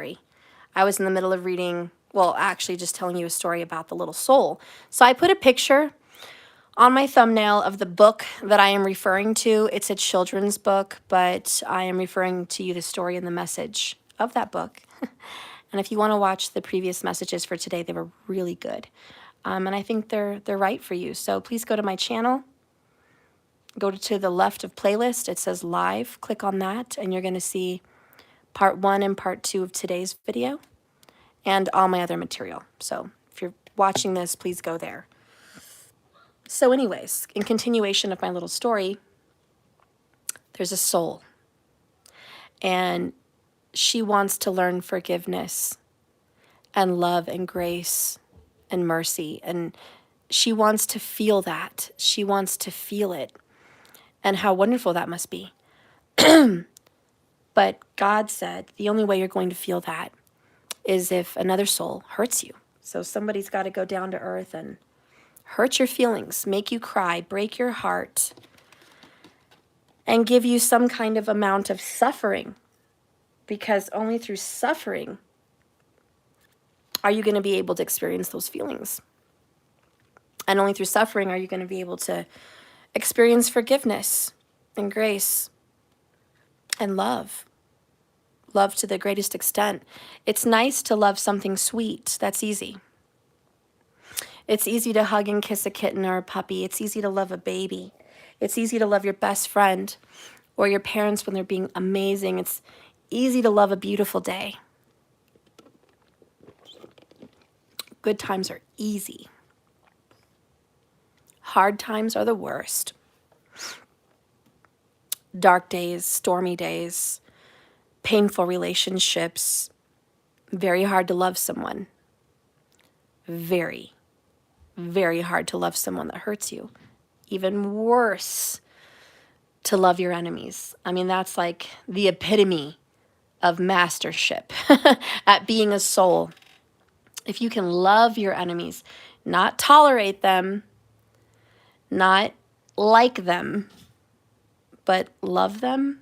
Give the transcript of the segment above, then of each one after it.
sorry. I was in the middle of reading, well, actually just telling you a story about the little soul. So I put a picture on my thumbnail of the book that I am referring to. It's a children's book, but I am referring to you the story and the message of that book. And if you want to watch the previous messages for today, they were really good. And I think they're right for you. So please go to my channel. Go to the left of playlist. It says live. Click on that, and you're going to see part 1 and part 2 of today's video and all my other material. So if you're watching this, please go there. So anyways, in continuation of my little story, there's a soul, and she wants to learn forgiveness and love and grace and mercy, and she wants to feel that. She wants to feel it, and how wonderful that must be. But God said the only way you're going to feel that is if another soul hurts you. So somebody's got to go down to earth and hurt your feelings, make you cry, break your heart, and give you some kind of amount of suffering. Because only through suffering are you going to be able to experience those feelings. And only through suffering are you going to be able to experience forgiveness and grace and love. Love to the greatest extent. It's nice to love something sweet. That's easy. It's easy to hug and kiss a kitten or a puppy. It's easy to love a baby. It's easy to love your best friend or your parents when they're being amazing. It's easy to love a beautiful day. Good times are easy. Hard times are the worst. Dark days, stormy days, painful relationships. Very hard to love someone. Very, very hard to love someone that hurts you. Even worse, to love your enemies. I mean, that's like the epitome of mastership at being a soul. If you can love your enemies, not tolerate them, not like them, but love them,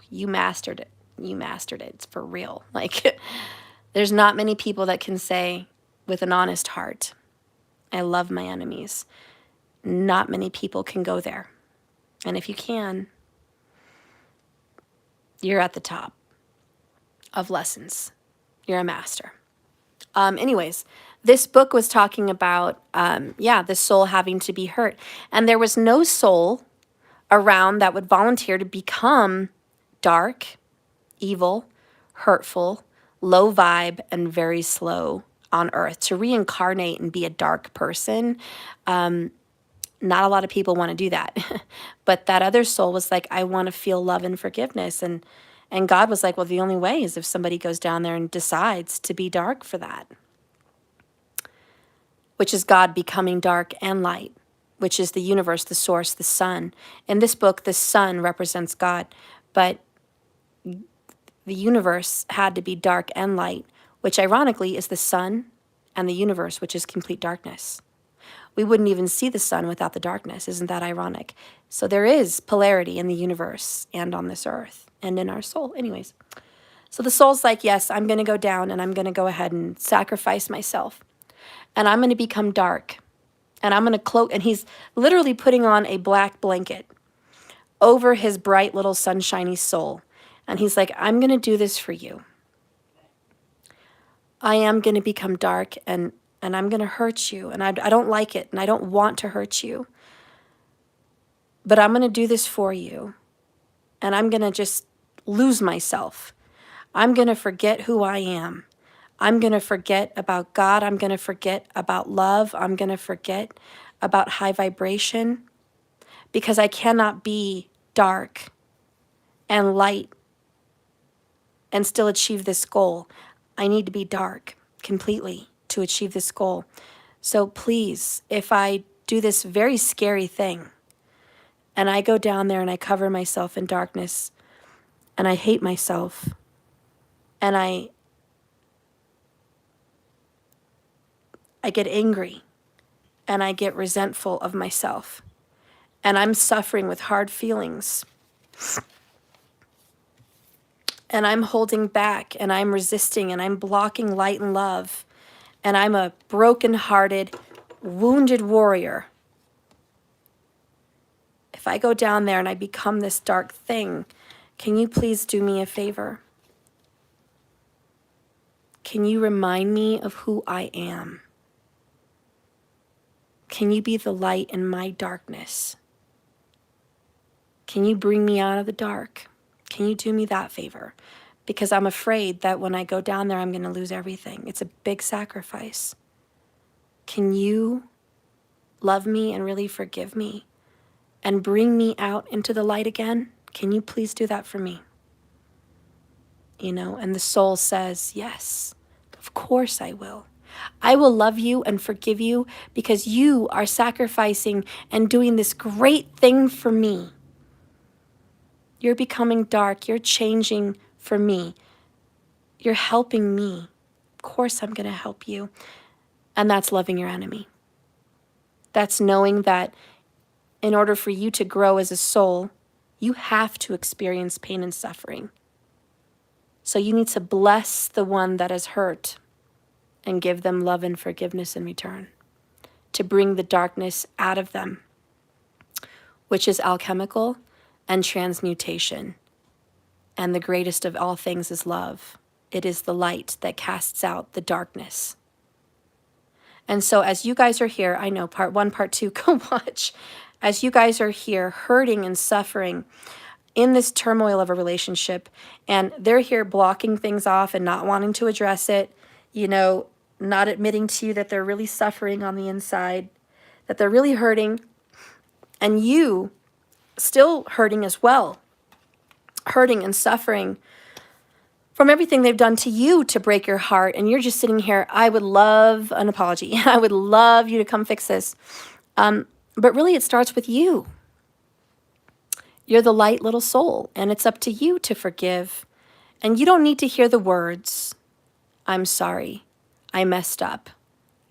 you mastered it. You mastered it. It's for real. Like, there's not many people that can say with an honest heart, I love my enemies. Not many people can go there. And if you can, you're at the top of lessons. You're a master. Anyways, this book was talking about, the soul having to be hurt. And there was no soul around that would volunteer to become dark, evil, hurtful, low vibe, and very slow on earth. To reincarnate and be a dark person, not a lot of people want to do that. But that other soul was like, I want to feel love and forgiveness. And God was like, well, the only way is if somebody goes down there and decides to be dark for that. Which is God becoming dark and light, which is the universe, the source, the sun. In this book, the sun represents God, but the universe had to be dark and light, which ironically is the sun and the universe, which is complete darkness. We wouldn't even see the sun without the darkness. Isn't that ironic? So there is polarity in the universe and on this earth and in our soul. Anyways, so the soul's like, yes, I'm going to go down and I'm going to go ahead and sacrifice myself. And I'm going to become dark. And I'm going to cloak. And he's literally putting on a black blanket over his bright little sunshiny soul. And he's like, I'm going to do this for you. I am going to become dark and I'm going to hurt you. And I don't like it. And I don't want to hurt you. But I'm going to do this for you. And I'm going to just lose myself. I'm going to forget who I am. I'm going to forget about God. I'm going to forget about love. I'm going to forget about high vibration. Because I cannot be dark and light and still achieve this goal. I need to be dark completely to achieve this goal. So please, if I do this very scary thing and I go down there and I cover myself in darkness and I hate myself and I get angry and I get resentful of myself and I'm suffering with hard feelings, and I'm holding back, and I'm resisting, and I'm blocking light and love, and I'm a broken-hearted, wounded warrior, if I go down there and I become this dark thing, can you please do me a favor? Can you remind me of who I am? Can you be the light in my darkness? Can you bring me out of the dark? Can you do me that favor? Because I'm afraid that when I go down there, I'm going to lose everything. It's a big sacrifice. Can you love me and really forgive me and bring me out into the light again? Can you please do that for me? You know, and the soul says, yes, of course I will. I will love you and forgive you because you are sacrificing and doing this great thing for me. You're becoming dark. You're changing for me. You're helping me. Of course I'm going to help you. And that's loving your enemy. That's knowing that in order for you to grow as a soul, you have to experience pain and suffering. So you need to bless the one that is hurt and give them love and forgiveness in return, to bring the darkness out of them, which is alchemical and transmutation. And the greatest of all things is love. It is the light that casts out the darkness. And so as you guys are here, I know part 1, part 2, go watch. As you guys are here hurting and suffering in this turmoil of a relationship, and they're here blocking things off and not wanting to address it, you know, not admitting to you that they're really suffering on the inside, that they're really hurting, and you still hurting as well, hurting and suffering from everything they've done to you to break your heart, and you're just sitting here, I would love an apology. I would love you to come fix this. But really it starts with you. You're the light little soul, and it's up to you to forgive. And you don't need to hear the words, I'm sorry, I messed up,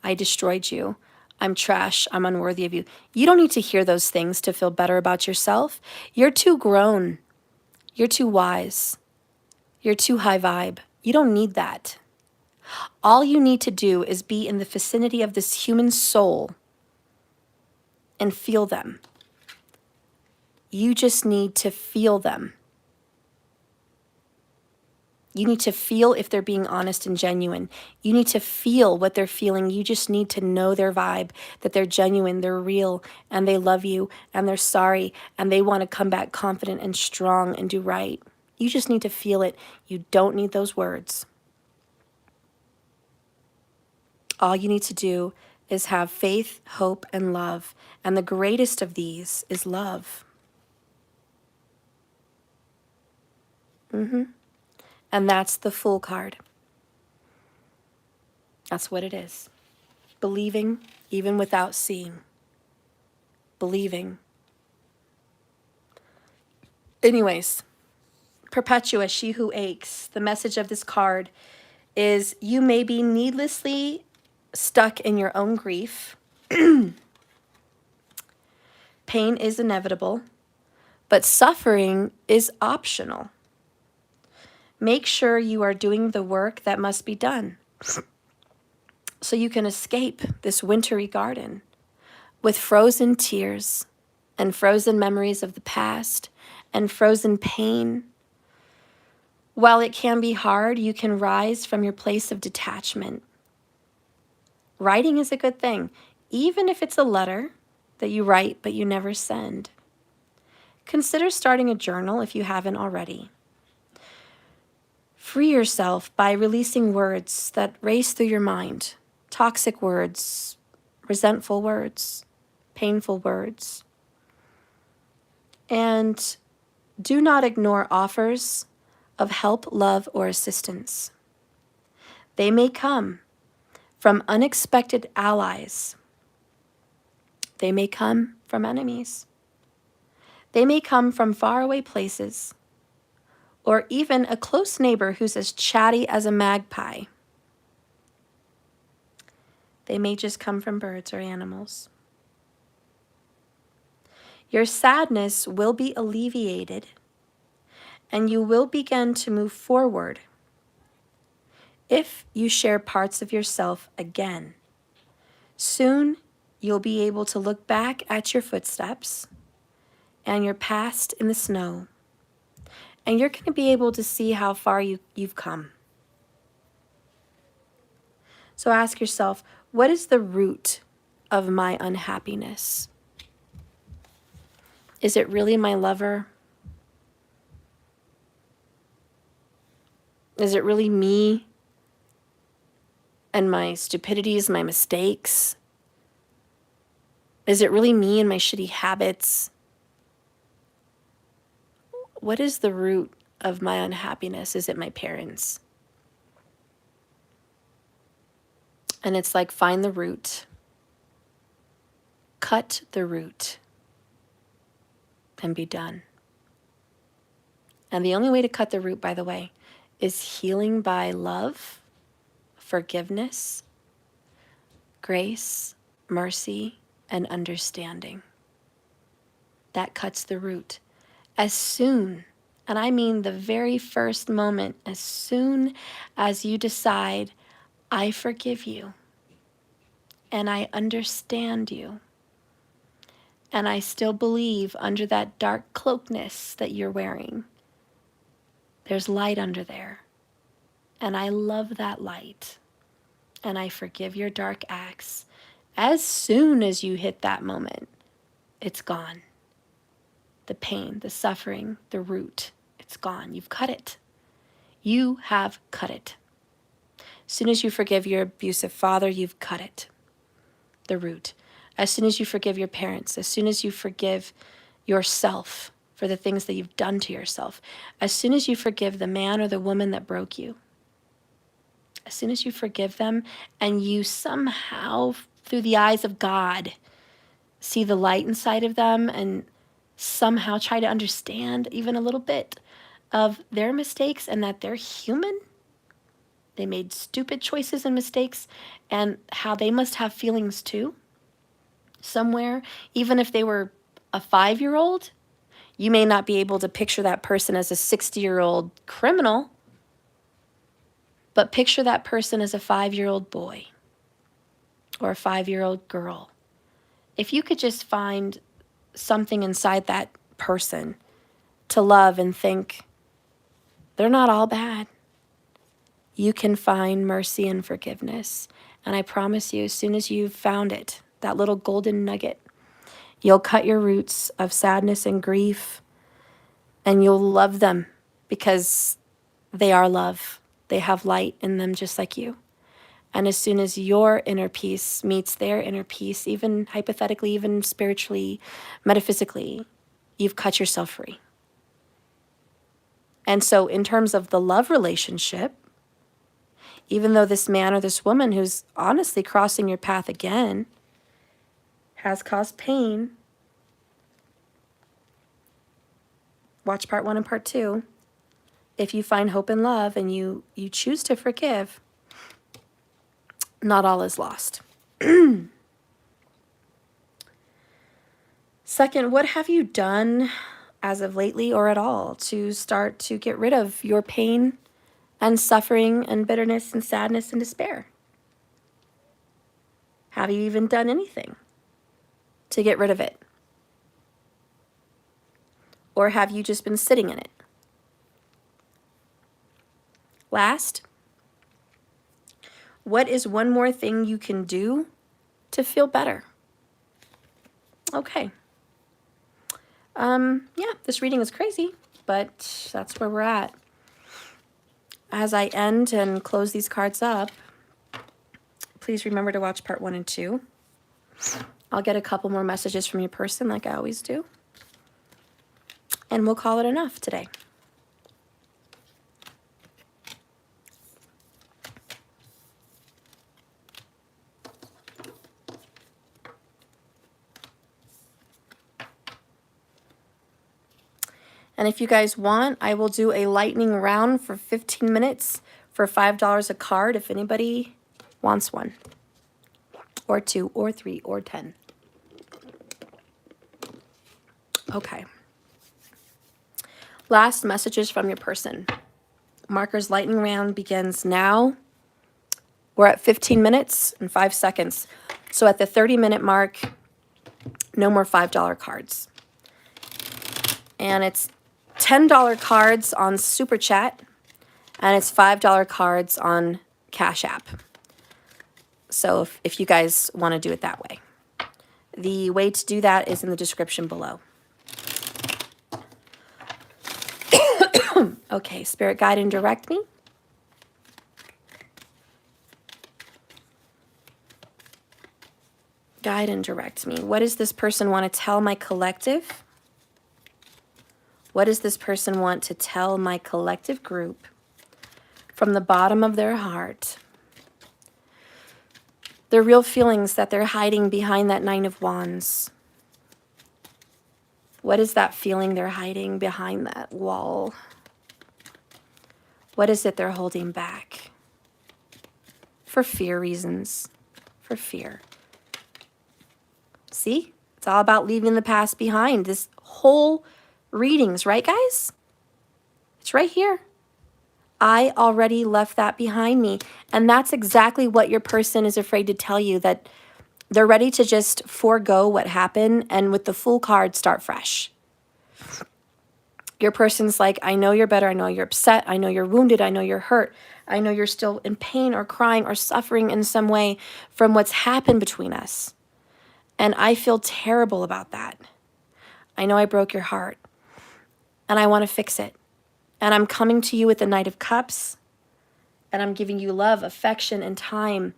I destroyed you, I'm trash, I'm unworthy of you. You don't need to hear those things to feel better about yourself. You're too grown. You're too wise. You're too high vibe. You don't need that. All you need to do is be in the vicinity of this human soul and feel them. You just need to feel them. You need to feel if they're being honest and genuine. You need to feel what they're feeling. You just need to know their vibe, that they're genuine, they're real, and they love you, and they're sorry, and they want to come back confident and strong and do right. You just need to feel it. You don't need those words. All you need to do is have faith, hope, and love. And the greatest of these is love. And that's the Fool card. That's what it is. Believing even without seeing. Believing. Anyways, Perpetua, she who aches. The message of this card is you may be needlessly stuck in your own grief. Pain is inevitable, but suffering is optional. Make sure you are doing the work that must be done so you can escape this wintry garden with frozen tears and frozen memories of the past and frozen pain. While it can be hard, you can rise from your place of detachment. Writing is a good thing, even if it's a letter that you write but you never send. Consider starting a journal if you haven't already. Free yourself by releasing words that race through your mind. Toxic words, resentful words, painful words. And do not ignore offers of help, love, or assistance. They may come from unexpected allies. They may come from enemies. They may come from faraway places, or even a close neighbor who's as chatty as a magpie. They may just come from birds or animals. Your sadness will be alleviated, and you will begin to move forward if you share parts of yourself again. Soon, you'll be able to look back at your footsteps and your past in the snow, and you're going to be able to see how far you've come. So ask yourself, what is the root of my unhappiness? Is it really my lover? Is it really me and my stupidities, my mistakes? Is it really me and my shitty habits? What is the root of my unhappiness? Is it my parents? And it's like, find the root, cut the root, and be done. And the only way to cut the root, by the way, is healing by love, forgiveness, grace, mercy, and understanding. That cuts the root. As soon, and I mean the very first moment, as soon as you decide, I forgive you, and I understand you, and I still believe under that dark cloakness that you're wearing, there's light under there, and I love that light, and I forgive your dark acts. As soon as you hit that moment, it's gone. The pain, the suffering, the root, it's gone. You've cut it. You have cut it. As soon as you forgive your abusive father, you've cut it, the root. As soon as you forgive your parents, as soon as you forgive yourself for the things that you've done to yourself, as soon as you forgive the man or the woman that broke you, as soon as you forgive them and you somehow, through the eyes of God, see the light inside of them and somehow try to understand even a little bit of their mistakes and that they're human, they made stupid choices and mistakes, and how they must have feelings too. Somewhere, even if they were a 5-year-old, you may not be able to picture that person as a 60-year-old criminal, but picture that person as a 5-year-old boy or a 5-year-old girl. If you could just find something inside that person to love and think, they're not all bad, you can find mercy and forgiveness. And I promise you, as soon as you've found it, that little golden nugget, you'll cut your roots of sadness and grief, and you'll love them because they are love. They have light in them just like you. And as soon as your inner peace meets their inner peace, even hypothetically, even spiritually, metaphysically, you've cut yourself free. And so in terms of the love relationship, even though this man or this woman who's honestly crossing your path again has caused pain, watch part 1 and part 2. If you find hope and love and you choose to forgive, not all is lost. Second, what have you done as of lately or at all to start to get rid of your pain and suffering and bitterness and sadness and despair? Have you even done anything to get rid of it? Or have you just been sitting in it? Last, what is one more thing you can do to feel better? Okay. Yeah, this reading is crazy, but that's where we're at. As I end and close these cards up, please remember to watch part 1 and 2. I'll get a couple more messages from your person like I always do. And we'll call it enough today. And if you guys want, I will do a lightning round for 15 minutes for $5 a card if anybody wants one, or 2, or 3, or 10. Okay. Last messages from your person. Marker's lightning round begins now. We're at 15 minutes and 5 seconds. So at the 30-minute mark, no more $5 cards. And it's $10 cards on Super Chat, and it's $5 cards on Cash App. So if you guys want to do it that way. The way to do that is in the description below. Okay, Spirit Guide and direct me. Guide and direct me. What does this person want to tell my collective? What does this person want to tell my collective group from the bottom of their heart? The real feelings that they're hiding behind that Nine of Wands. What is that feeling they're hiding behind that wall? What is it they're holding back? For fear reasons. For fear. See? It's all about leaving the past behind. This whole readings, right, guys? It's right here. I already left that behind me. And that's exactly what your person is afraid to tell you, that they're ready to just forego what happened and with the full card start fresh. Your person's like, I know you're better. I know you're upset. I know you're wounded. I know you're hurt. I know you're still in pain or crying or suffering in some way from what's happened between us. And I feel terrible about that. I know I broke your heart. And I want to fix it. And I'm coming to you with the Knight of Cups. And I'm giving you love, affection, and time.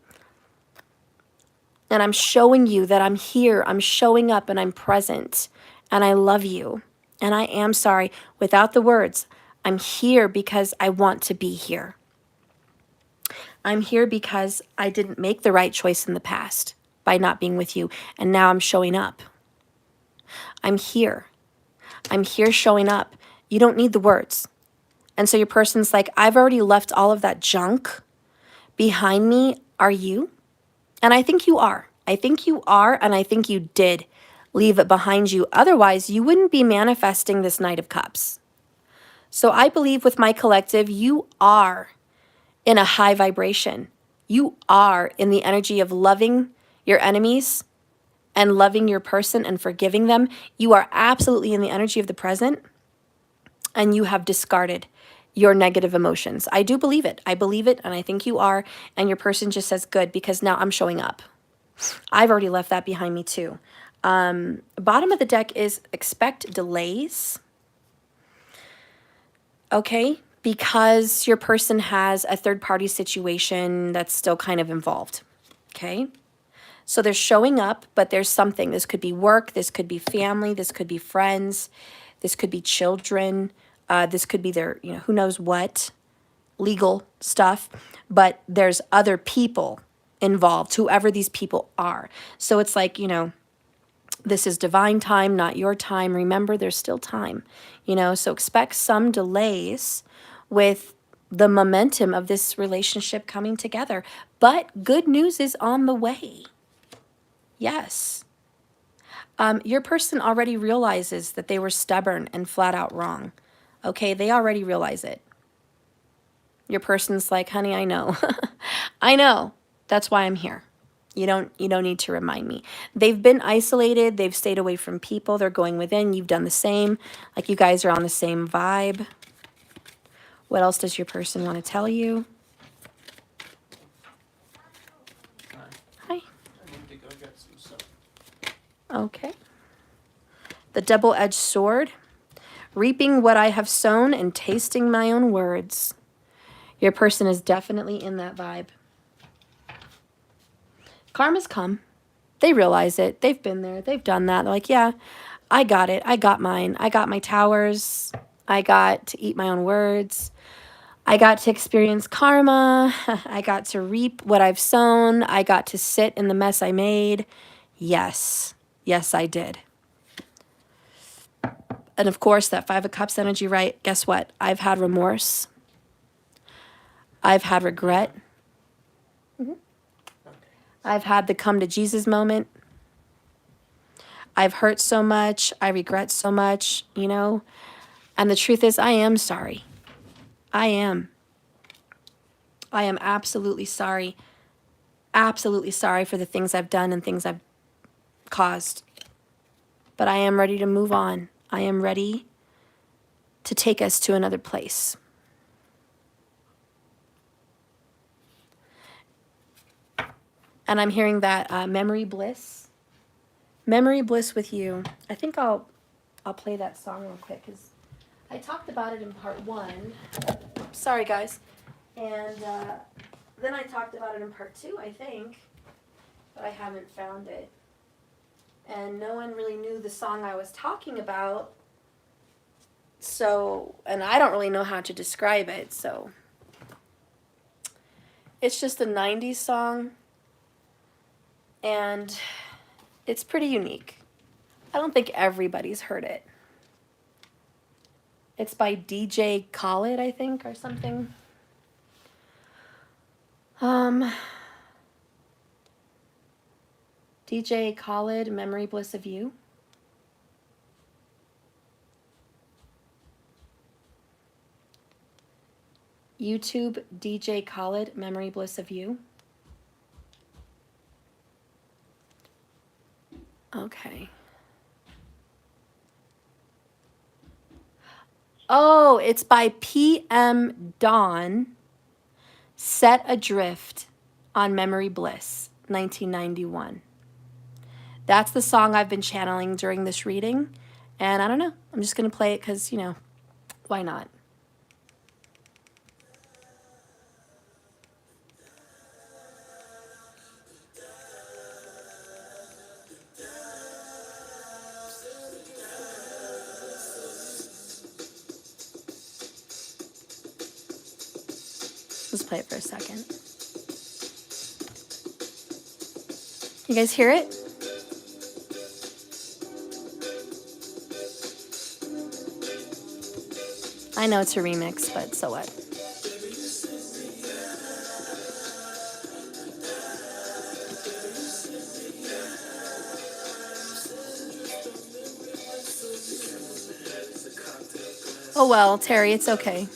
And I'm showing you that I'm here. I'm showing up and I'm present. And I love you. And I am sorry. Without the words, I'm here because I want to be here. I'm here because I didn't make the right choice in the past by not being with you. And now I'm showing up. I'm here. I'm here showing up. You don't need the words. And so your person's like, I've already left all of that junk behind me. Are you? And I think you are. I think you are, and I think you did leave it behind you. Otherwise, you wouldn't be manifesting this Knight of Cups. So I believe with my collective, you are in a high vibration. You are in the energy of loving your enemies and loving your person and forgiving them. You are absolutely in the energy of the present, and you have discarded your negative emotions. I do believe it. I believe it, and I think you are, and your person just says, good, because now I'm showing up. I've already left that behind me too. Bottom of the deck is expect delays. Okay, because your person has a third-party situation that's still kind of involved. Okay, so they're showing up, but there's something. This could be work, this could be family, this could be friends, this could be children, this could be their, who knows what, legal stuff, but there's other people involved, whoever these people are. So it's like, this is divine time, not your time. Remember, there's still time, so expect some delays with the momentum of this relationship coming together. But good news is on the way. Yes. Your person already realizes that they were stubborn and flat out wrong. Okay, they already realize it. Your person's like, honey, I know. I know. That's why I'm here. You don't need to remind me. They've been isolated. They've stayed away from people. They're going within. You've done the same. Like you guys are on the same vibe. What else does your person want to tell you? Hi. I need to go get some soap. Okay. The double-edged sword. Reaping what I have sown and tasting my own words. Your person is definitely in that vibe. Karma's come. They realize it. They've been there. They've done that. They're like, yeah, I got it. I got mine. I got my towers. I got to eat my own words. I got to experience karma. I got to reap what I've sown. I got to sit in the mess I made. Yes. Yes, I did. And of course, that Five of Cups energy, right? Guess what? I've had remorse. I've had regret. I've had the come to Jesus moment. I've hurt so much. I regret so much, And And the truth is, I am sorry. I am. I am absolutely sorry. Absolutely sorry for the things I've done and things I've caused. But I am ready to move on. I am ready to take us to another place. And I'm hearing that memory bliss. Memory bliss with you. I think I'll play that song real quick because I talked about it in part 1. Sorry, guys. And then I talked about it in part 2, I think, but I haven't found it. And no one really knew the song I was talking about. So, and I don't really know how to describe it, so. It's just a 90s song, and it's pretty unique. I don't think everybody's heard it. It's by DJ Khaled, I think, or something. DJ Khaled, Memory Bliss of You. YouTube, DJ Khaled, Memory Bliss of You. Okay. Oh, it's by PM Dawn, Set Adrift on Memory Bliss, 1991. That's the song I've been channeling during this reading. And I don't know. I'm just going to play it because, you know, why not? Let's play it for a second. You guys hear it? I know it's a remix, but so what? Oh well, Terry, it's okay.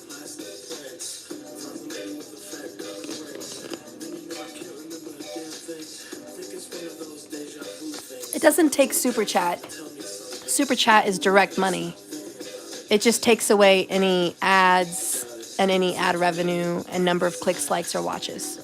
It doesn't take Super Chat. Super Chat is direct money. It just takes away any ads and any ad revenue and number of clicks, likes, or watches.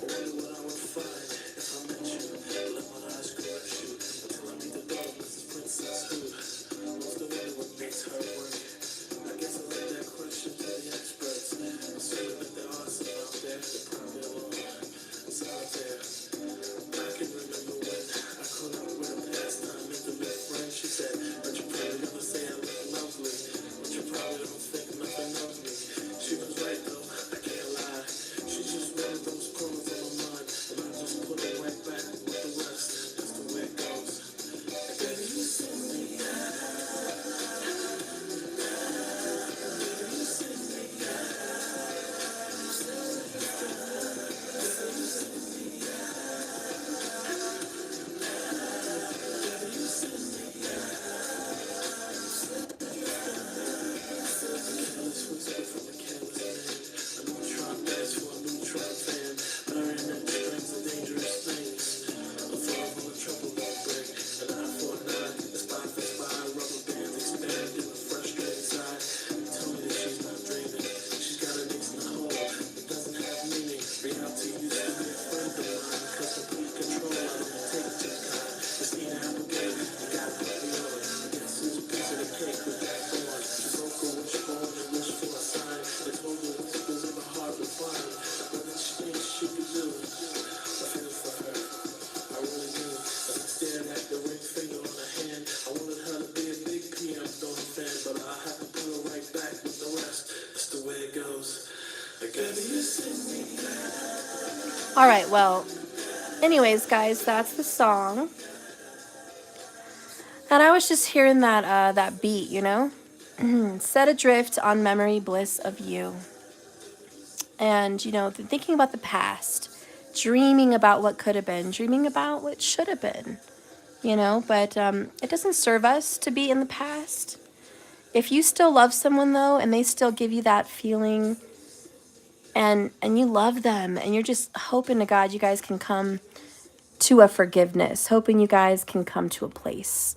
All right, well, anyways, guys, that's the song. And I was just hearing that that beat, you know? Set adrift on memory bliss of you. And, you know, thinking about the past, dreaming about what could have been, dreaming about what should have been, you know? But it doesn't serve us to be in the past. If you still love someone though, and they still give you that feeling, and you love them, and you're just hoping to God you guys can come to a forgiveness, hoping you guys can come to a place,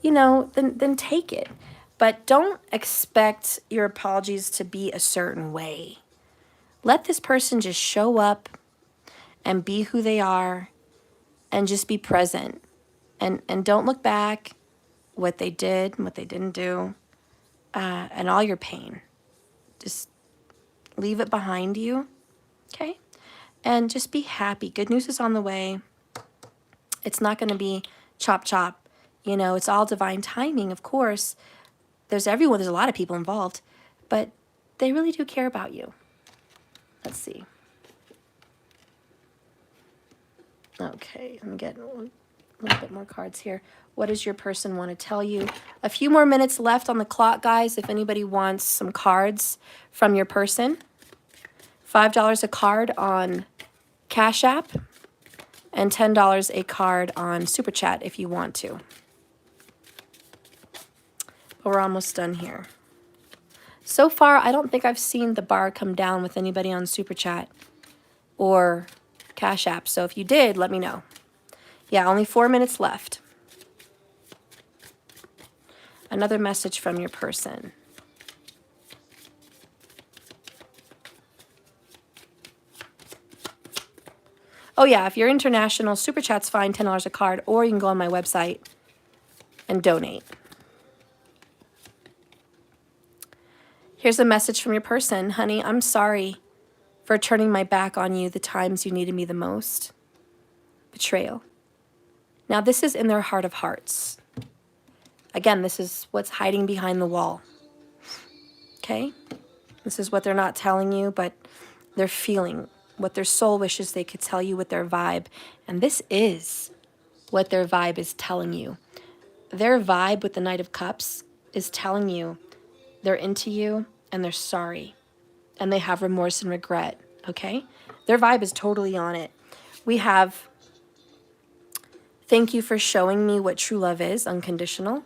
you know, then take it. But don't expect your apologies to be a certain way. Let this person just show up and be who they are and just be present. And don't look back what they did and what they didn't do, and all your pain. Just leave it behind you, okay? And just be happy. Good news is on the way. It's not going to be chop chop. You know, it's all divine timing, of course. There's a lot of people involved, but they really do care about you. Let's see. Okay, let me get a little bit more cards here. What does your person want to tell you? A few more minutes left on the clock, guys, if anybody wants some cards from your person. $5 a card on Cash App and $10 a card on Super Chat if you want to. But we're almost done here. So far, I don't think I've seen the bar come down with anybody on Super Chat or Cash App. So if you did, let me know. Yeah, only 4 minutes left. Another message from your person. Oh yeah, if you're international, Super Chat's fine, $10 a card, or you can go on my website and donate. Here's a message from your person. Honey, I'm sorry for turning my back on you the times you needed me the most. Betrayal. Now this is in their heart of hearts. Again, this is what's hiding behind the wall. Okay? This is what they're not telling you, but they're feeling, what their soul wishes they could tell you with their vibe. And this is what their vibe is telling you. Their vibe with the Knight of Cups is telling you they're into you and they're sorry. And they have remorse and regret, okay? Their vibe is totally on it. We have, thank you for showing me what true love is, unconditional.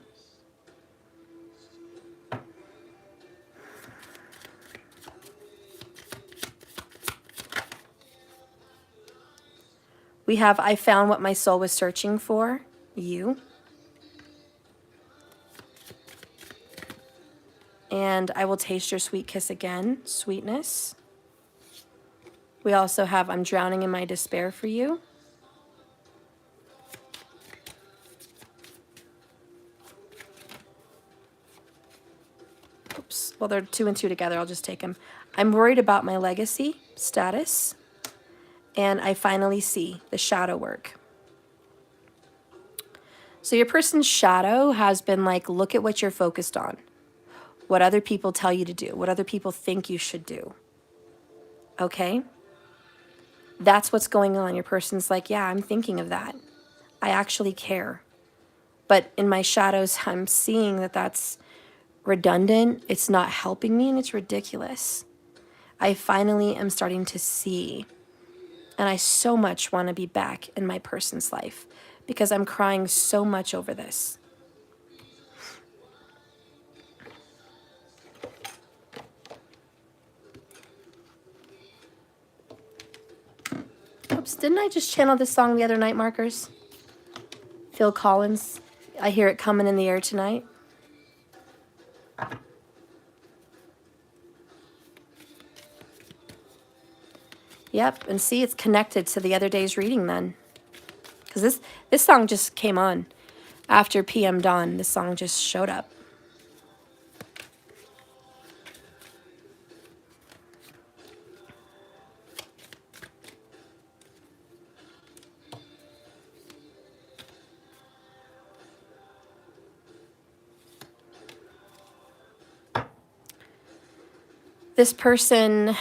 We have, I found what my soul was searching for, you. And I will taste your sweet kiss again, sweetness. We also have, I'm drowning in my despair for you. Oops, well, they're 2 and 2 together, I'll just take them. I'm worried about my legacy, status. And I finally see the shadow work. So your person's shadow has been like, look at what you're focused on. What other people tell you to do. What other people think you should do. Okay? That's what's going on. Your person's like, yeah, I'm thinking of that. I actually care. But in my shadows, I'm seeing that that's redundant. It's not helping me and it's ridiculous. I finally am starting to see. And I so much want to be back in my person's life because I'm crying so much over this. Oops, didn't I just channel this song the other night, Markers? Phil Collins. I hear it coming in the air tonight. Yep, and see, it's connected to the other day's reading then. Because this song just came on after PM Dawn. This song just showed up. This person,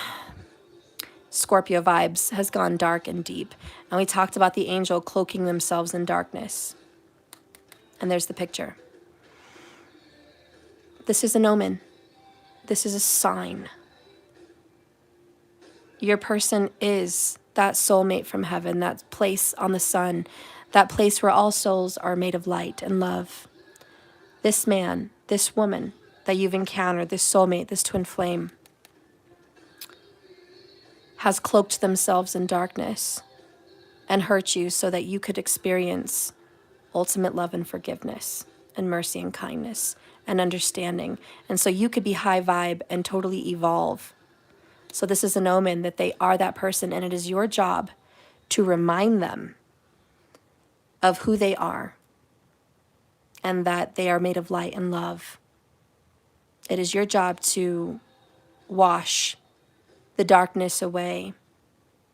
Scorpio vibes, has gone dark and deep. And we talked about the angel cloaking themselves in darkness. And there's the picture. This is an omen. This is a sign. Your person is that soulmate from heaven, that place on the sun, that place where all souls are made of light and love. This man, this woman that you've encountered, this soulmate, this twin flame, has cloaked themselves in darkness and hurt you so that you could experience ultimate love and forgiveness and mercy and kindness and understanding. And so you could be high vibe and totally evolve. So this is an omen that they are that person, and it is your job to remind them of who they are and that they are made of light and love. It is your job to wash the darkness away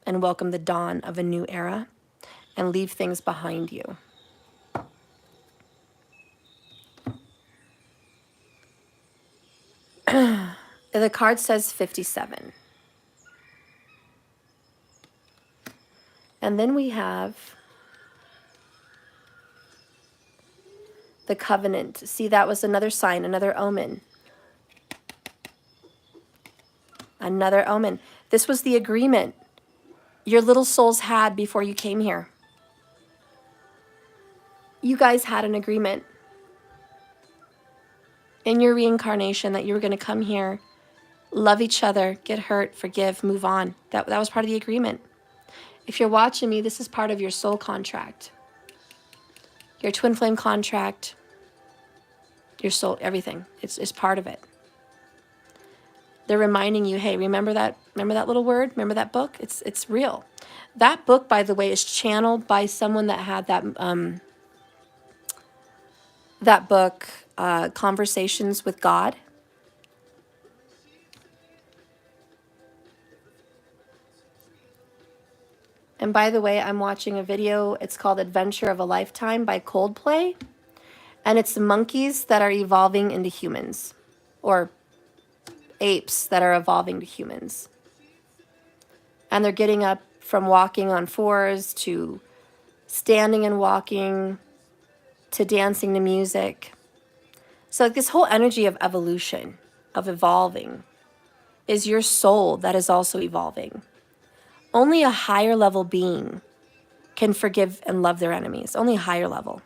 and welcome the dawn of a new era and leave things behind you. The card says 57. And then we have the covenant. See, that was another sign, another omen. Another omen. This was the agreement your little souls had before you came here. You guys had an agreement in your reincarnation that you were going to come here, love each other, get hurt, forgive, move on. That was part of the agreement. If you're watching me, this is part of your soul contract. Your twin flame contract, your soul, everything. It's part of it. They're reminding you, hey, remember that little word? Remember that book? It's real. That book, by the way, is channeled by someone that had that book, Conversations with God. And by the way, I'm watching a video. It's called Adventure of a Lifetime by Coldplay. And it's monkeys that are evolving into humans, or apes that are evolving to humans. And they're getting up from walking on fours to standing and walking to dancing to music. So this whole energy of evolution, of evolving, is your soul that is also evolving. Only a higher level being can forgive and love their enemies. Only a higher level.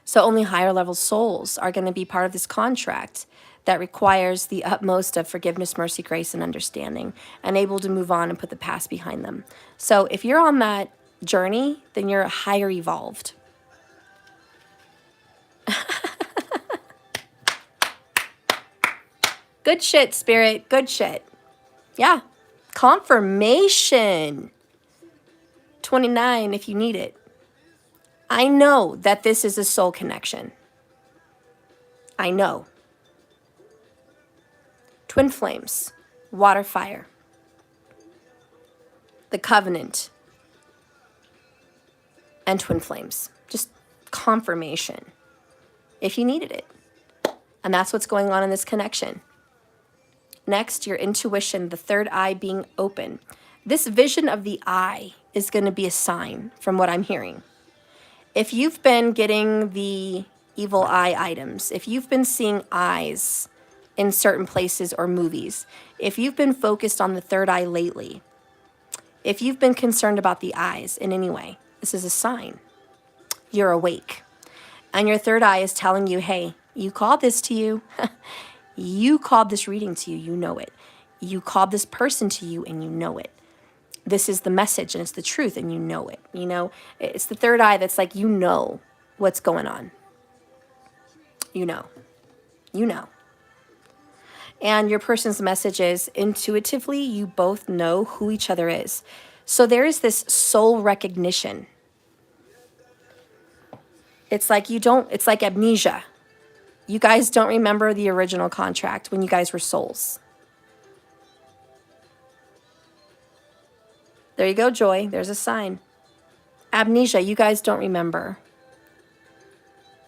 So only higher level souls are going to be part of this contract that requires the utmost of forgiveness, mercy, grace, and understanding, and able to move on and put the past behind them. So if you're on that journey, then you're higher evolved. Good shit, Spirit. Good shit. Yeah. Confirmation. 29 if you need it. I know that this is a soul connection. I know. Twin flames, water, fire. The covenant. And twin flames. Just confirmation. If you needed it. And that's what's going on in this connection. Next, your intuition, the third eye being open. This vision of the eye is going to be a sign from what I'm hearing. If you've been getting the evil eye items, if you've been seeing eyes in certain places or movies, if you've been focused on the third eye lately, if you've been concerned about the eyes in any way, this is a sign. You're awake. And your third eye is telling you, hey, you called this to you. You called this reading to you. You know it. You called this person to you and you know it. This is the message and it's the truth and you know it. You know, it's the third eye that's like, you know what's going on. You know. You know. And your person's message is intuitively, you both know who each other is. So there is this soul recognition. It's like it's like amnesia. You guys don't remember the original contract when you guys were souls. There you go, Joy. There's a sign. Amnesia, you guys don't remember.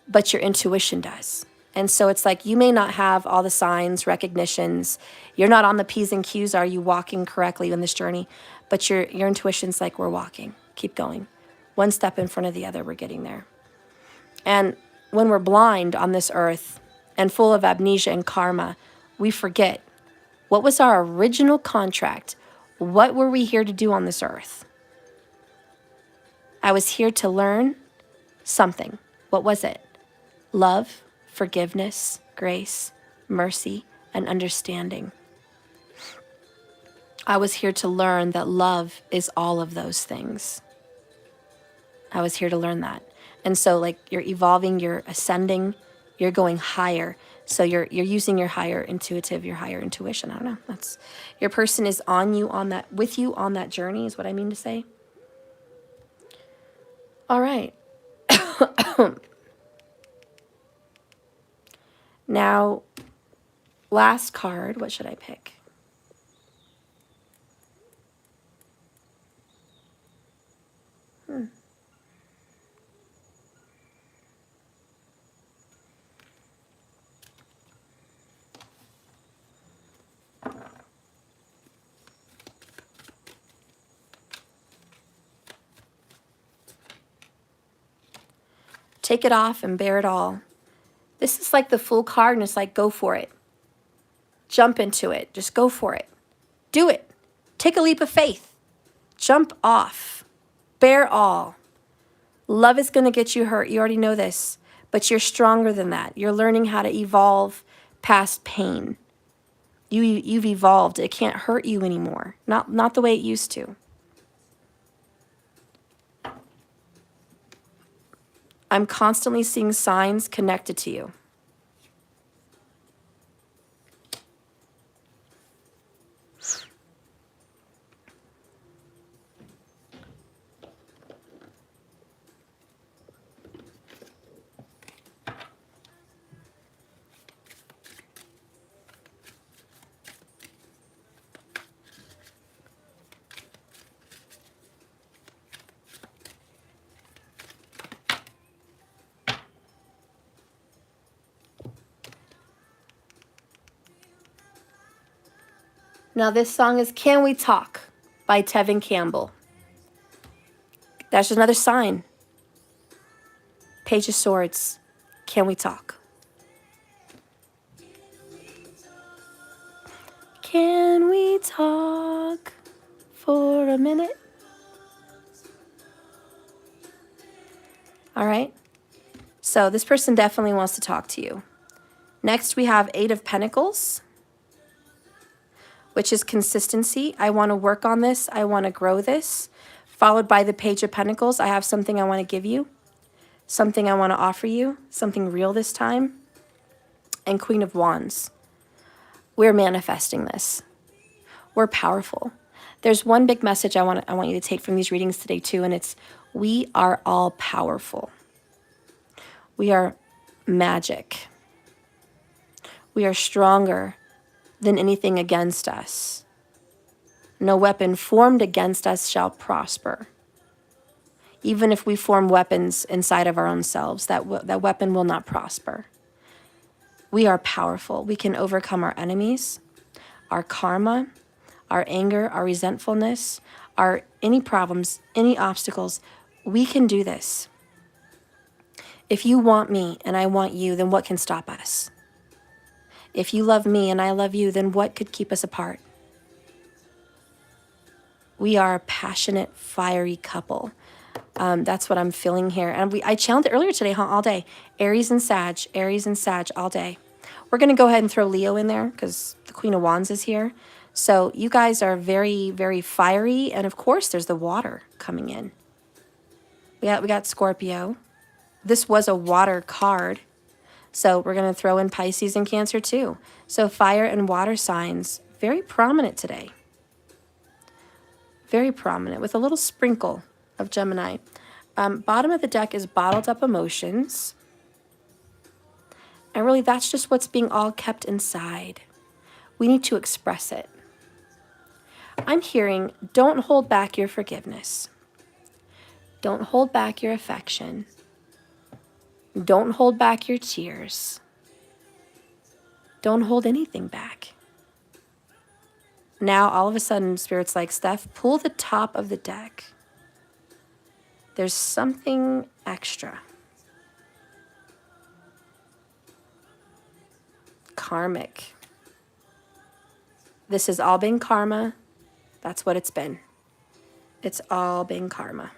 But your intuition does. And so it's like you may not have all the signs, recognitions. You're not on the P's and Q's. Are you walking correctly in this journey? But your intuition's like, we're walking. Keep going. One step in front of the other, we're getting there. And when we're blind on this earth and full of amnesia and karma, we forget. What was our original contract? What were we here to do on this earth? I was here to learn something. What was it? Love, forgiveness, grace, mercy, and understanding. I was here to learn that love is all of those things. I was here to learn that. And so like you're evolving, you're ascending, you're going higher. So you're using your higher intuition. I don't know. That's your person is with you on that journey is what I mean to say. All right. Now, last card, what should I pick? Take it off and bear it all. This is like the Fool card, and it's like, go for it. Jump into it. Just go for it. Do it. Take a leap of faith. Jump off. Bear all. Love is going to get you hurt. You already know this, but you're stronger than that. You're learning how to evolve past pain. You've evolved. It can't hurt you anymore. Not the way it used to. I'm constantly seeing signs connected to you. Now this song is Can We Talk by Tevin Campbell. That's just another sign. Page of Swords. Can we talk? Can we talk for a minute? All right. So this person definitely wants to talk to you. Next, we have Eight of Pentacles, which is consistency. I want to work on this. I want to grow this. Followed by the Page of Pentacles. I have something I want to give you. Something I want to offer you. Something real this time. And Queen of Wands. We're manifesting this. We're powerful. There's one big message I want you to take from these readings today too, and it's we are all powerful. We are magic. We are stronger than anything against us. No weapon formed against us shall prosper. Even if we form weapons inside of our own selves, that weapon will not prosper. We are powerful. We can overcome our enemies, our karma, our anger, our resentfulness, any problems, any obstacles. We can do this. If you want me and I want you, then what can stop us? If you love me and I love you, then what could keep us apart? We are a passionate, fiery couple. That's what I'm feeling here. And I challenged it earlier today, all day. Aries and Sag all day. We're going to go ahead and throw Leo in there because the Queen of Wands is here. So you guys are very, very fiery. And of course, there's the water coming in. We got Scorpio. This was a water card. So we're going to throw in Pisces and Cancer too. So fire and water signs, very prominent today. Very prominent with a little sprinkle of Gemini. Bottom of the deck is bottled up emotions. And really that's just what's being all kept inside. We need to express it. I'm hearing, don't hold back your forgiveness. Don't hold back your affection. Don't hold back your tears. Don't hold anything back. Now, all of a sudden, Spirit's like, Steph, pull the top of the deck. There's something extra. Karmic. This has all been karma. That's what it's been. It's all been karma.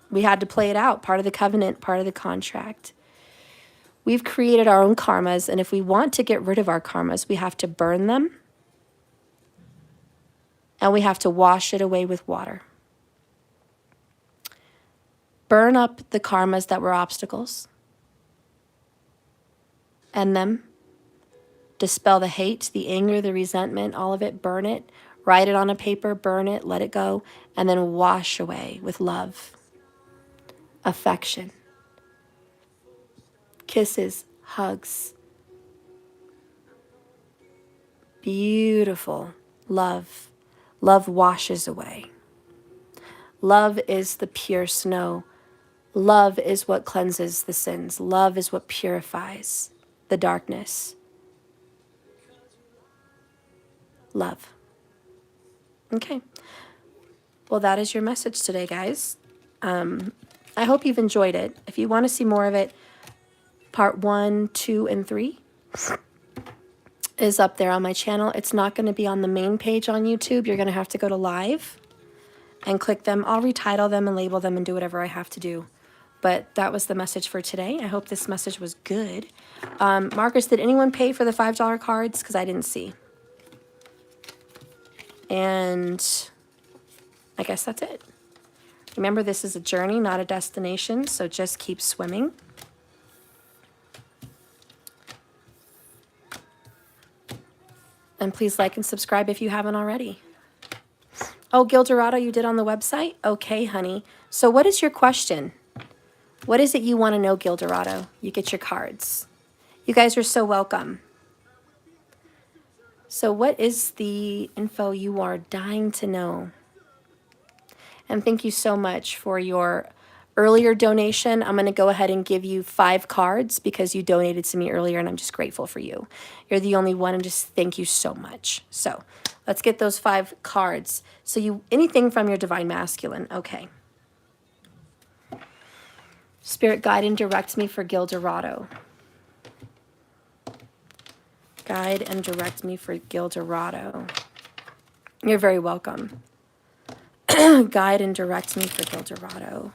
We had to play it out. Part of the covenant, part of the contract. We've created our own karmas, and if we want to get rid of our karmas, we have to burn them, and we have to wash it away with water. Burn up the karmas that were obstacles, end them, dispel the hate, the anger, the resentment, all of it, burn it, write it on a paper, burn it, let it go, and then wash away with love, affection, kisses, hugs, beautiful love. Love washes away. Love is the pure snow. Love is what cleanses the sins. Love is what purifies the darkness. Love. Okay. Well, that is your message today, guys. I hope you've enjoyed it. If you want to see more of it, part 1, 2, and 3 is up there on my channel. It's not going to be on the main page on YouTube. You're going to have to go to live and click them. I'll retitle them and label them and do whatever I have to do. But that was the message for today. I hope this message was good. Marcus, did anyone pay for the $5 cards? Because I didn't see. And I guess that's it. Remember, this is a journey, not a destination, so just keep swimming. And please like and subscribe if you haven't already. Oh, Gildorado, you did on the website? Okay, honey. So what is your question? What is it you want to know, Gildorado? You get your cards. You guys are so welcome. So what is the info you are dying to know? And thank you so much for your earlier donation. I'm going to go ahead and give you 5 cards because you donated to me earlier, and I'm just grateful for you. You're the only one, and just thank you so much. So let's get those 5 cards. So anything from your Divine Masculine. Okay. Spirit, guide and direct me for Gildorado. Guide and direct me for Gildorado. You're very welcome. Guide and direct me for Gildorado.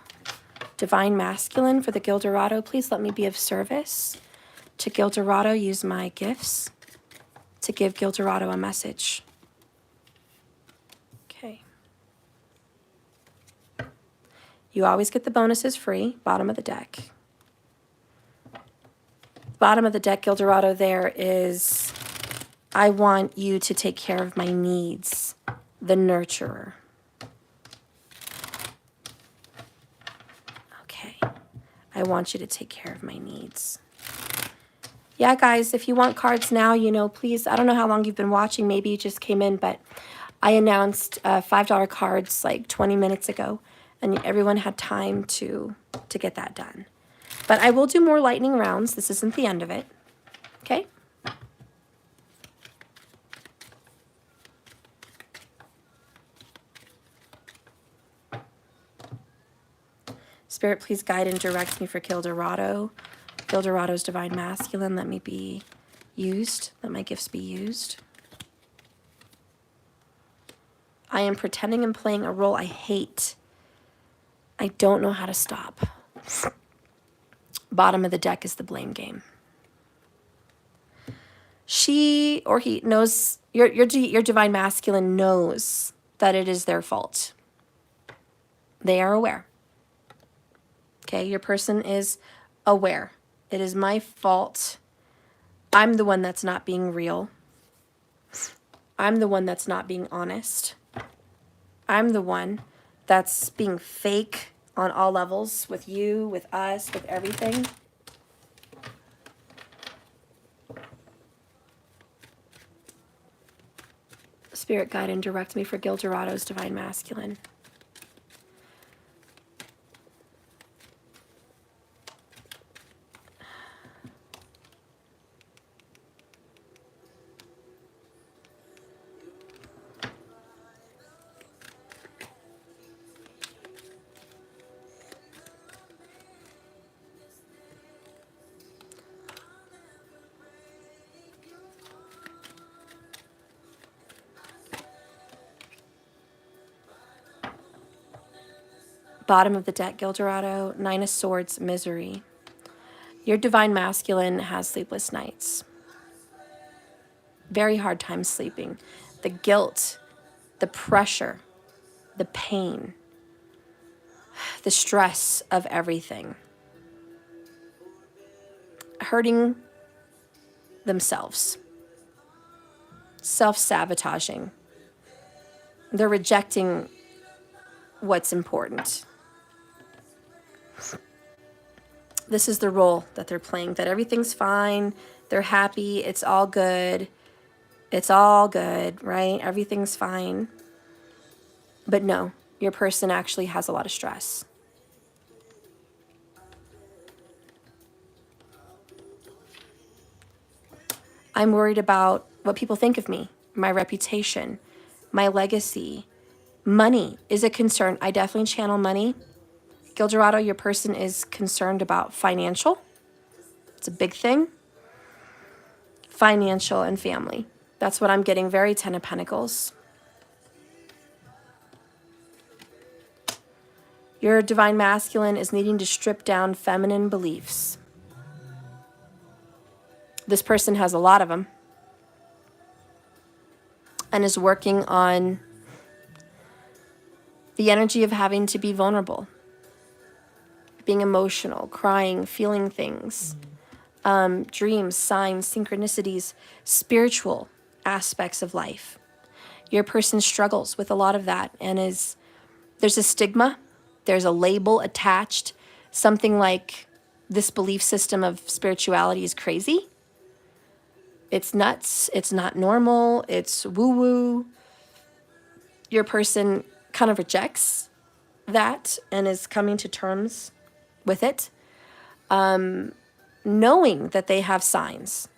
Divine Masculine for the Gildorado. Please let me be of service to Gildorado. Use my gifts to give Gildorado a message. Okay. You always get the bonuses free. Bottom of the deck. Bottom of the deck, Gildorado, there is, I want you to take care of my needs. The nurturer. Okay. I want you to take care of my needs. Yeah, guys, if you want cards now, please, I don't know how long you've been watching. Maybe you just came in, but I announced $5 cards like 20 minutes ago, and everyone had time to get that done. But I will do more lightning rounds. This isn't the end of it. Okay? Spirit, please guide and direct me for Gildorado. Gildorado's Divine Masculine. Let me be used. Let my gifts be used. I am pretending and playing a role I hate. I don't know how to stop. Bottom of the deck is the blame game. She or he knows, your Divine Masculine knows that it is their fault. They are aware. Okay, your person is aware. It is my fault. I'm the one that's not being real. I'm the one that's not being honest. I'm the one that's being fake on all levels, with you, with us, with everything. Spirit, guide and direct me for Gildorado's Divine Masculine. Bottom of the deck, Gildorado, 9 of Swords, Misery. Your divine masculine has sleepless nights. Very hard time sleeping. The guilt, the pressure, the pain, the stress of everything. Hurting themselves. Self-sabotaging. They're rejecting what's important. This is the role that they're playing, that everything's fine, they're happy, it's all good, right? Everything's fine. But no, your person actually has a lot of stress. I'm worried about what people think of me, my reputation, my legacy. Money is a concern. I definitely channel money. Gil Dorado, your person is concerned about financial. It's a big thing. Financial and family. That's what I'm getting. Very Ten of Pentacles. Your divine masculine is needing to strip down feminine beliefs. This person has a lot of them and is working on the energy of having to be vulnerable, being emotional, crying, feeling things, dreams, signs, synchronicities, spiritual aspects of life. Your person struggles with a lot of that and there's a stigma, there's a label attached, something like this belief system of spirituality is crazy. It's nuts, it's not normal, it's woo-woo. Your person kind of rejects that and is coming to terms with it, knowing that they have signs.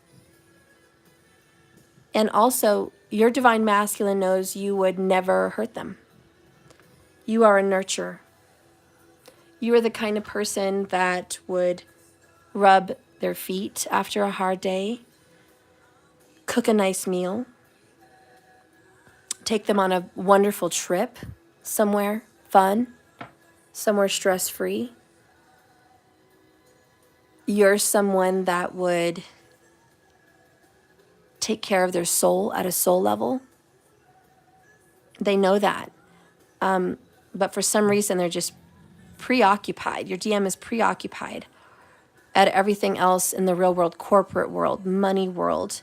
And also, your divine masculine knows you would never hurt them. You are a nurturer. You are the kind of person that would rub their feet after a hard day, cook a nice meal, take them on a wonderful trip somewhere fun, somewhere stress-free. You're someone that would take care of their soul at a soul level. They know that. But for some reason, they're just preoccupied. Your DM is preoccupied at everything else in the real world, corporate world, money world,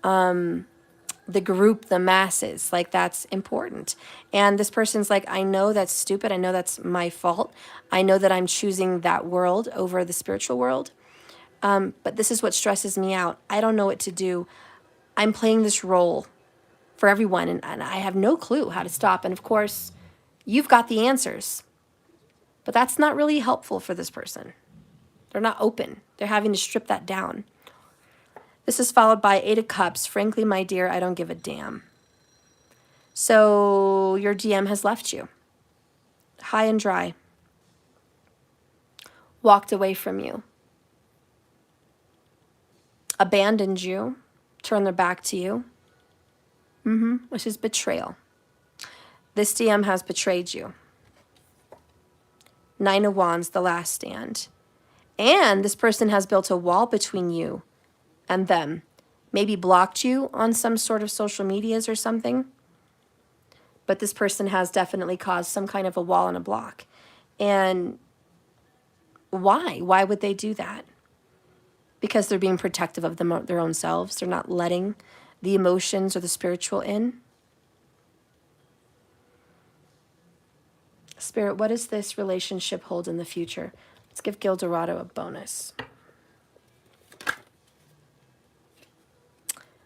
the group, the masses, like that's important. And this person's like, I know that's stupid. I know that's my fault. I know that I'm choosing that world over the spiritual world. But this is what stresses me out. I don't know what to do. I'm playing this role for everyone, and I have no clue how to stop. And of course, you've got the answers. But that's not really helpful for this person. They're not open. They're having to strip that down. This is followed by 8 of Cups. Frankly, my dear, I don't give a damn. So your DM has left you. High and dry. Walked away from you. Abandoned you. Turned their back to you. Which is betrayal. This DM has betrayed you. 9 of Wands, the last stand. And this person has built a wall between you and them. Maybe blocked you on some sort of social medias or something. But this person has definitely caused some kind of a wall and a block. And why? Why would they do that? Because they're being protective of their own selves. They're not letting the emotions or the spiritual in. Spirit, what does this relationship hold in the future? Let's give Gil Dorado a bonus.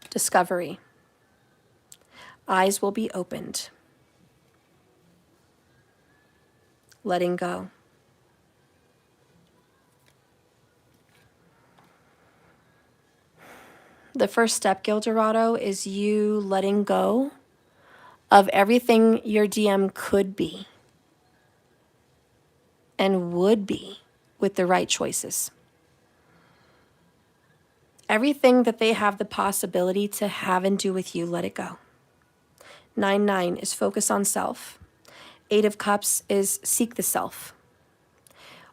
Discovery. Eyes will be opened. Letting go. The first step, Gil Dorado, is you letting go of everything your DM could be and would be with the right choices. Everything that they have the possibility to have and do with you, let it go. 9-9 is focus on self. 8 of Cups is seek the self.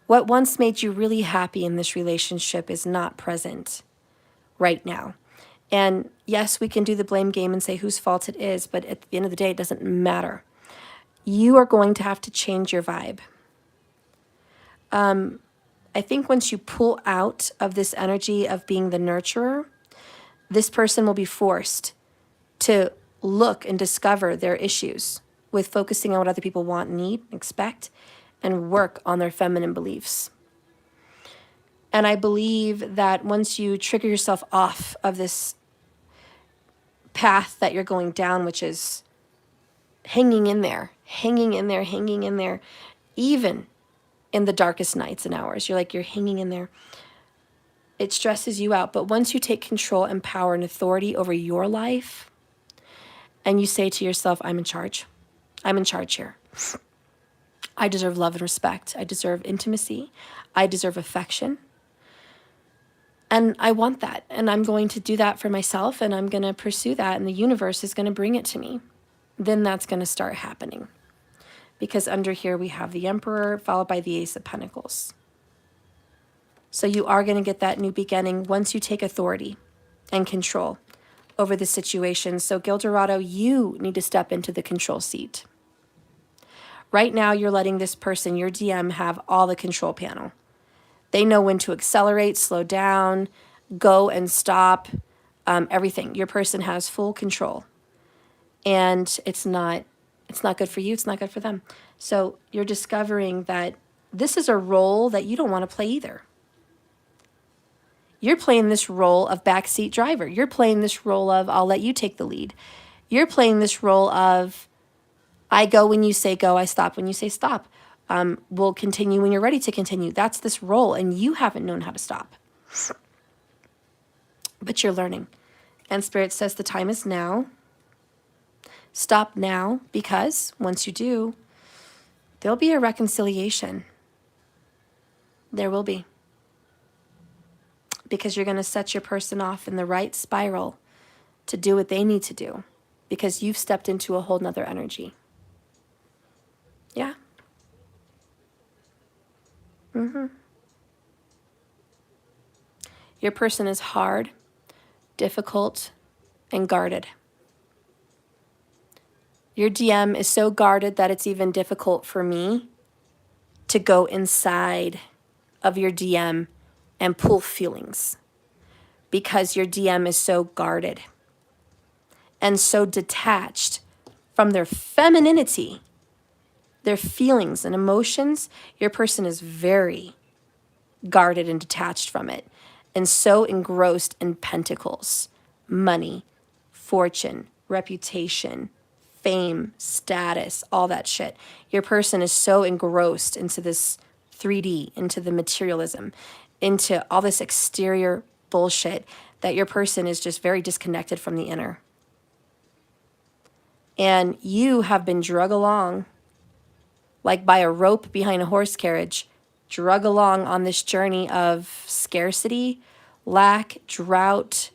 What once made you really happy in this relationship is not present right now. And yes, we can do the blame game and say whose fault it is, but at the end of the day, it doesn't matter. You are going to have to change your vibe. I think once you pull out of this energy of being the nurturer, this person will be forced to look and discover their issues with focusing on what other people want, need, expect, and work on their feminine beliefs. And I believe that once you trigger yourself off of this path that you're going down, which is hanging in there, hanging in there, hanging in there, even in the darkest nights and hours, you're hanging in there. It stresses you out. But once you take control and power and authority over your life, and you say to yourself, I'm in charge. I'm in charge here. I deserve love and respect. I deserve intimacy. I deserve affection. And I want that. And I'm going to do that for myself. And I'm going to pursue that. And the universe is going to bring it to me. Then that's going to start happening. Because under here we have the Emperor followed by the Ace of Pentacles. So you are going to get that new beginning once you take authority and control over the situation. So Gildorado, you need to step into the control seat. Right now, you're letting this person, your DM, have all the control panel. They know when to accelerate, slow down, go and stop, everything. Your person has full control. And it's not good for you. It's not good for them. So you're discovering that this is a role that you don't want to play either. You're playing this role of backseat driver. You're playing this role of, I'll let you take the lead. You're playing this role of, I go when you say go, I stop when you say stop. We'll continue when you're ready to continue. That's this role, and you haven't known how to stop. But you're learning. And Spirit says the time is now. Stop now, because once you do, there'll be a reconciliation. There will be. Because you're going to set your person off in the right spiral to do what they need to do. Because you've stepped into a whole nother energy. Yeah. Your person is hard, difficult, and guarded. Your DM is so guarded that it's even difficult for me to go inside of your DM and pull feelings, because your DM is so guarded and so detached from their femininity, their feelings and emotions. Your person is very guarded and detached from it, and so engrossed in pentacles, money, fortune, reputation, fame, status, all that shit. Your person is so engrossed into this 3D, into the materialism, into all this exterior bullshit, that your person is just very disconnected from the inner. And you have been drug along, like by a rope behind a horse carriage, drug along on this journey of scarcity, lack, drought.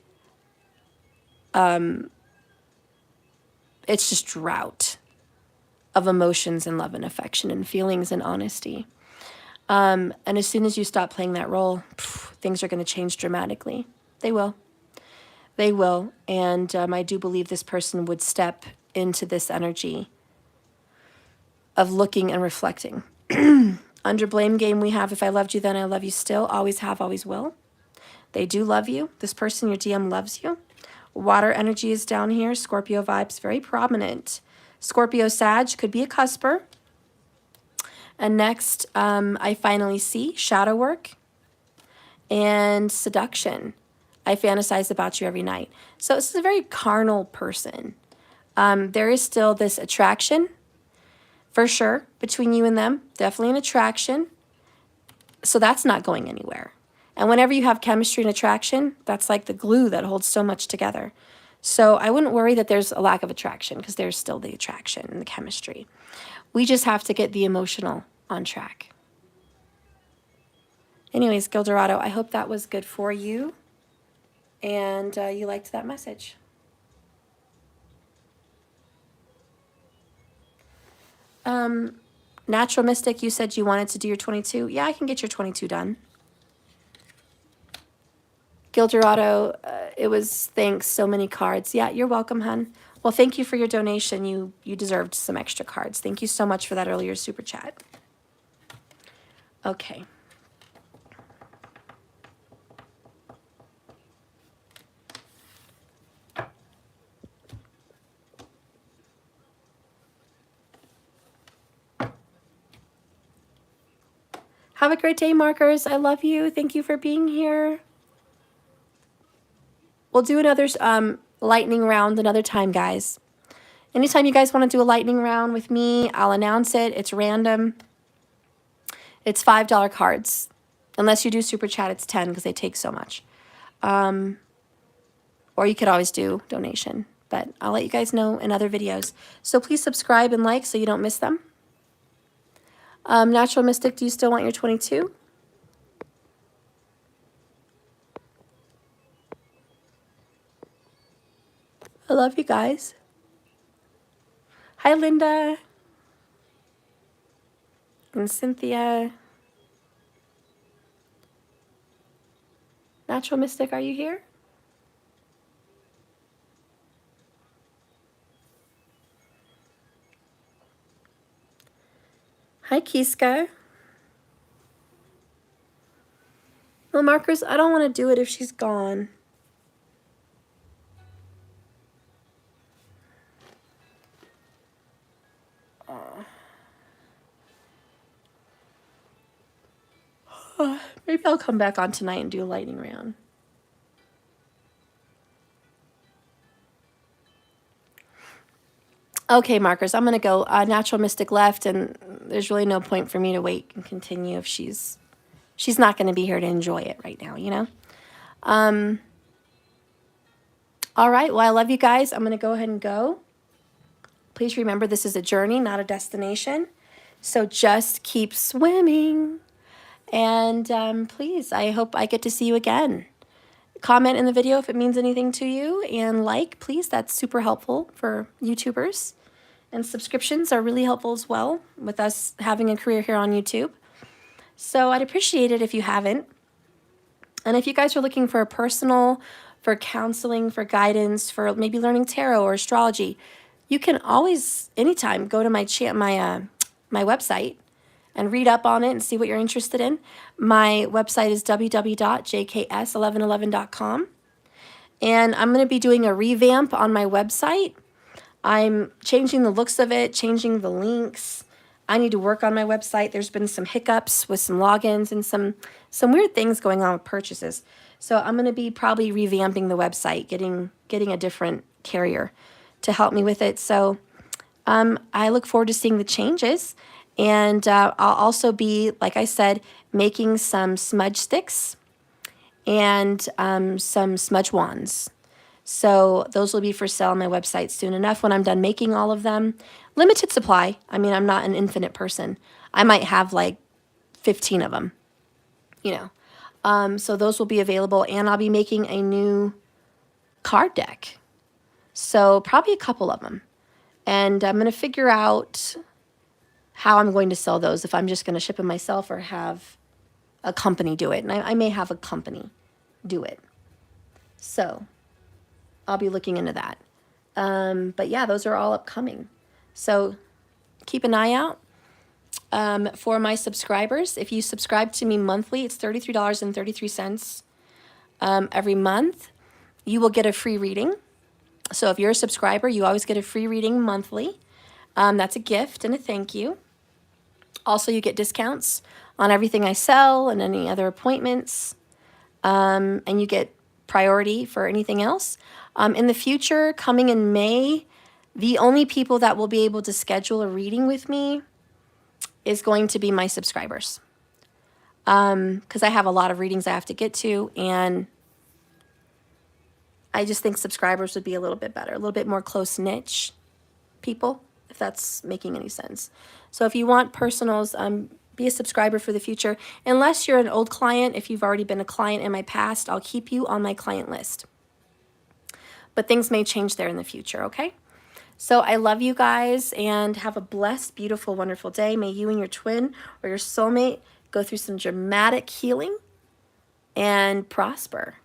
It's just drought of emotions and love and affection and feelings and honesty. And as soon as you stop playing that role, things are going to change dramatically. They will. They will. And I do believe this person would step into this energy of looking and reflecting. Under blame game, we have, if I loved you then, I love you still. Always have, always will. They do love you. This person, your DM, loves you. Water energy is down here. Scorpio vibes, very prominent. Scorpio Sag could be a cusper. And next, I finally see shadow work and seduction. I fantasize about you every night. So this is a very carnal person. There is still this attraction, for sure, between you and them. Definitely an attraction. So that's not going anywhere. And whenever you have chemistry and attraction, that's like the glue that holds so much together. So I wouldn't worry that there's a lack of attraction, because there's still the attraction and the chemistry. We just have to get the emotional on track. Anyways, Gildorado, I hope that was good for you. And you liked that message. Natural Mystic, you said you wanted to do your 22. Yeah, I can get your 22 done. Gildorado, it was thanks, so many cards. Yeah, you're welcome, hun. Well, thank you for your donation. You deserved some extra cards. Thank you so much for that earlier super chat. Okay. Have a great day, Markers. I love you. Thank you for being here. We'll do another lightning round another time, guys. Anytime you guys want to do a lightning round with me, I'll announce it. It's random. It's $5 cards. Unless you do super chat, it's 10 because they take so much. Or you could always do donation. But I'll let you guys know in other videos. So please subscribe and like so you don't miss them. Natural Mystic, do you still want your 22? I love you guys. Hi, Linda. And Cynthia. Natural Mystic, are you here? Hi, Kiska. Well, Markers, I don't want to do it if she's gone. Maybe I'll come back on tonight and do a lightning round. Okay, Markers, I'm going to go. Natural Mystic left, and there's really no point for me to wait and continue if she's not going to be here to enjoy it right now, you know? All right, well, I love you guys. I'm going to go ahead and go. Please remember this is a journey, not a destination. So just keep swimming. And please, I hope I get to see you again. Comment in the video if it means anything to you. And like, please, that's super helpful for YouTubers. And subscriptions are really helpful as well with us having a career here on YouTube. So I'd appreciate it if you haven't. And if you guys are looking for a personal, for counseling, for guidance, for maybe learning tarot or astrology, you can always, anytime, go to my website and read up on it and see what you're interested in. My website is www.jks1111.com. And I'm going to be doing a revamp on my website. I'm changing the looks of it, changing the links. I need to work on my website. There's been some hiccups with some logins and some weird things going on with purchases. So I'm going to be probably revamping the website, getting a different carrier to help me with it. So I look forward to seeing the changes. And I'll also be, like I said, making some smudge sticks and some smudge wands. So those will be for sale on my website soon enough when I'm done making all of them. Limited supply. I mean, I'm not an infinite person. I might have like 15 of them, you know. So those will be available, and I'll be making a new card deck. So probably a couple of them. And I'm going to figure out how I'm going to sell those, if I'm just going to ship them myself or have a company do it. And I may have a company do it. So I'll be looking into that. But yeah, those are all upcoming. So keep an eye out for my subscribers. If you subscribe to me monthly, it's $33.33 every month. You will get a free reading. So if you're a subscriber, you always get a free reading monthly. That's a gift and a thank you. Also, you get discounts on everything I sell and any other appointments. And you get priority for anything else. In the future, coming in May, the only people that will be able to schedule a reading with me is going to be my subscribers. Because I have a lot of readings I have to get to, and I just think subscribers would be a little bit better, a little bit more close niche people, if that's making any sense. So if you want personals, be a subscriber for the future. Unless you're an old client, if you've already been a client in my past, I'll keep you on my client list. But things may change there in the future, okay? So I love you guys and have a blessed, beautiful, wonderful day. May you and your twin or your soulmate go through some dramatic healing and prosper.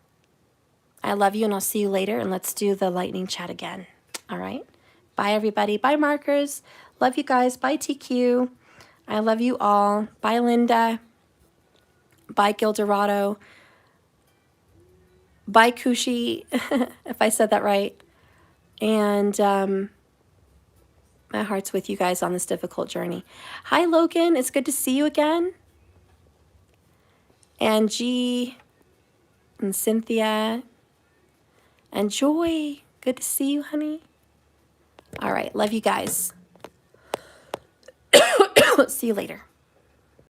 I love you and I'll see you later, and let's do the lightning chat again. All right. Bye, everybody. Bye, markers. Love you guys. Bye, TQ. I love you all. Bye, Linda. Bye, Gildorado. Bye, Kushi, if I said that right. And my heart's with you guys on this difficult journey. Hi, Logan. It's good to see you again. Angie and Cynthia and Joy. Good to see you, honey. All right. Love you guys. See you later.